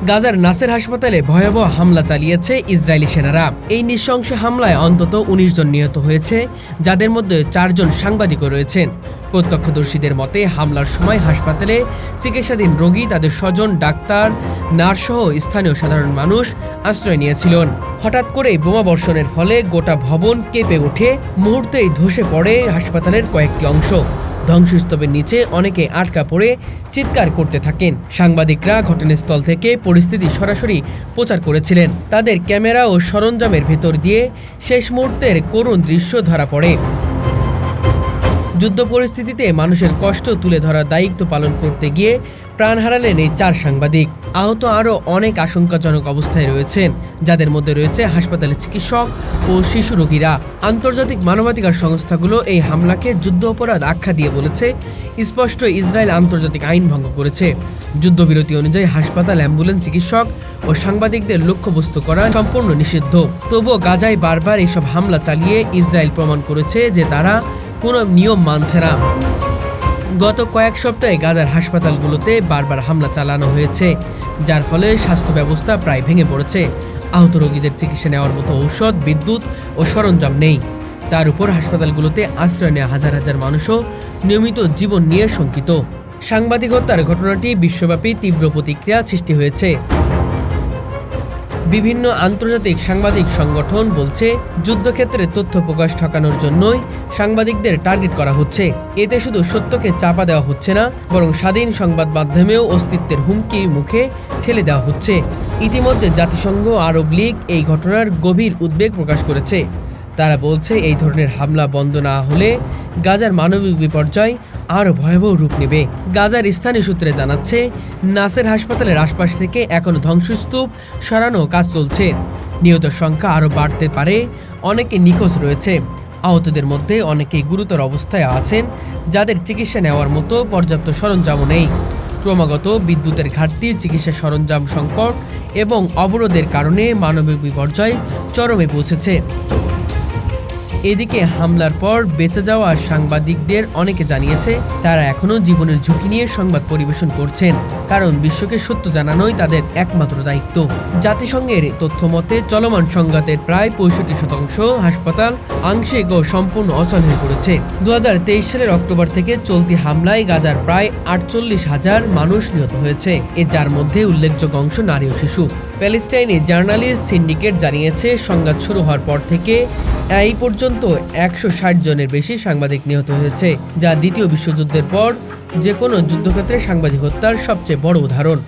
গাজার নাসের হাসপাতালে ভয়াবহ হামলা চালিয়েছে ইসরায়েলি সেনারা। এই নৃশংস হামলায় অন্তত ১৯ জন নিহত হয়েছে, যাদের মধ্যে ৪ জন সাংবাদিকও রয়েছেন। প্রত্যক্ষদর্শীদের মতে হামলার সময় হাসপাতালে চিকিৎসাধীন রোগী, তাদের স্বজন, ডাক্তার, নার্সসহ স্থানীয় সাধারণ মানুষ আশ্রয় নিয়েছিলেন। হঠাৎ করেই বোমাবর্ষণের ফলে গোটা ভবন কেঁপে ওঠে। মুহূর্তেই ধসে পড়ে হাসপাতালের কয়েকটি অংশ। ধ্বংসস্তূপের নিচে অনেকে আটকা পড়ে চিৎকার করতে থাকেন। সাংবাদিকরা ঘটনাস্থল থেকে পরিস্থিতি সরাসরি প্রচার করেছিলেন। তাদের ক্যামেরা ও সরঞ্জামের ভেতর দিয়ে শেষ মুহূর্তের করুণ দৃশ্য ধরা পড়ে। যুদ্ধ পরিস্থিতিতে মানুষের কষ্ট তুলে ধরার দায়িত্ব পালন করতে গিয়ে প্রাণ হারালেন এই ৪ সাংবাদিক। আহত আরও অনেক আশঙ্কাজনক অবস্থায় রয়েছেন, যাদের মধ্যে রয়েছে হাসপাতালের চিকিৎসক ও শিশু রোগীরা। আন্তর্জাতিক মানবাধিকার সংস্থাগুলো এই হামলাকে যুদ্ধ অপরাধ আখ্যা দিয়ে বলেছে, স্পষ্ট ইসরায়েল আন্তর্জাতিক আইন ভঙ্গ করেছে। যুদ্ধবিরতি অনুযায়ী হাসপাতাল, অ্যাম্বুলেন্স, চিকিৎসক ও সাংবাদিকদের লক্ষ্যবস্তু করা সম্পূর্ণ নিষিদ্ধ। তবুও গাজায় বারবার এসব হামলা চালিয়ে ইসরায়েল প্রমাণ করেছে যে তারা কোনো নিয়ম মানছে না। গত কয়েক সপ্তাহে গাজার হাসপাতালগুলোতে বারবার হামলা চালানো হয়েছে, যার ফলে স্বাস্থ্য ব্যবস্থা প্রায় ভেঙে পড়েছে। আহত রোগীদের চিকিৎসা নেওয়ার মতো ঔষধ, বিদ্যুৎ ও সরঞ্জাম নেই। তার উপর হাসপাতালগুলোতে আশ্রয় নেওয়া হাজার হাজার মানুষও নিয়মিত জীবন নিয়ে শঙ্কিত। সাংবাদিক হত্যার ঘটনাটি বিশ্বব্যাপী তীব্র প্রতিক্রিয়া সৃষ্টি হয়েছে। বিভিন্ন আন্তর্জাতিক সাংবাদিক সংগঠন বলছে, যুদ্ধক্ষেত্রে তথ্য প্রকাশ ঠকানোর জন্যই সাংবাদিকদের টার্গেট করা হচ্ছে। এতে শুধু সত্যকে চাপা দেওয়া হচ্ছে না, বরং স্বাধীন সংবাদ মাধ্যমেও অস্তিত্বের হুমকির মুখে ঠেলে দেওয়া হচ্ছে। ইতিমধ্যে জাতিসংঘ, আরব লীগ এই ঘটনার গভীর উদ্বেগ প্রকাশ করেছে। তারা বলছে, এই ধরনের হামলা বন্ধ না হলে গাজার মানবিক বিপর্যয় আরও ভয়াবহ রূপ নেবে। গাজার স্থানীয় সূত্রে জানাচ্ছে, নাসের হাসপাতালের আশপাশ থেকে এখনও ধ্বংসস্তূপ সরানো কাজ চলছে। নিহতের সংখ্যা আরও বাড়তে পারে। অনেকে নিখোঁজ রয়েছে। আহতদের মধ্যে অনেকেই গুরুতর অবস্থায় আছেন, যাদের চিকিৎসা নেওয়ার মতো পর্যাপ্ত সরঞ্জামও নেই। ক্রমাগত বিদ্যুতের ঘাটতি, চিকিৎসা সরঞ্জাম সংকট এবং অবরোধের কারণে মানবিক বিপর্যয় চরমে পৌঁছেছে। এদিকে হামলার পর বেঁচে যাওয়া সাংবাদিকদের অনেকে জানিয়েছে, তারা এখনও জীবনের ঝুঁকি নিয়ে সংবাদ পরিবেশন করছেন, কারণ বিশ্বকে সত্য জানানোই তাদের একমাত্র দায়িত্ব। জাতিসংঘের তথ্য মতে চলমান সংঘাতের প্রায় 65% হাসপাতাল আংশিক ও সম্পূর্ণ অচল হয়ে পড়েছে। 2023 সালের অক্টোবর থেকে চলতি হামলায় গাজার প্রায় 48,000 মানুষ নিহত হয়েছে, যার মধ্যে উল্লেখযোগ্য অংশ নারী ও শিশু। প্যালেস্টাইনি জার্নালিস্ট সিন্ডিকেট জানিয়েছে, সংঘাত শুরু হওয়ার পর থেকে এই পর্যন্ত 160 জনের বেশি সাংবাদিক নিহত হয়েছে, যা দ্বিতীয় বিশ্বযুদ্ধের পর যে কোনো যুদ্ধক্ষেত্রে সাংবাদিক হত্যার সবচেয়ে বড় উদাহরণ।